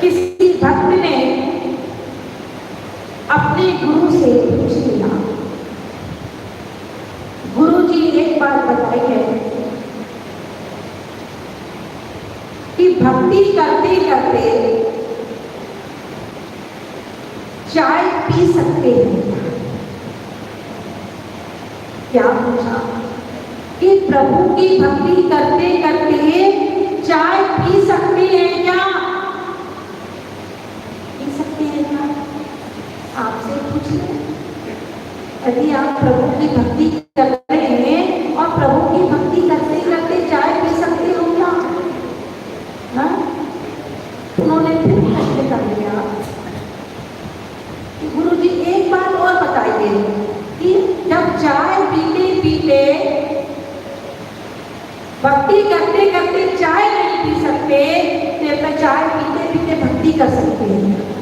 किसी भक्त ने अपने गुरु से पूछ लिया, गुरु जी एक बात बताइए कि भक्ति करते करते चाय पी सकते हैं क्या? पूछा कि प्रभु की भक्ति करते करते चाय पी सकते हैं क्या? पी सकते हैं क्या? आपसे पूछ लें, यदि आप प्रभु की भक्ति कर रहे हैं और प्रभु की भक्ति करते करते चाय पी सकते हो क्या? हाँ? उन्होंने फिर प्रश्न कर लिया, गुरु जी एक बात और बताइए कि जब चाय पीते पीते भक्ति करते करते चाय नहीं पी सकते तो चाय पीते पीते भक्ति कर सकते हैं?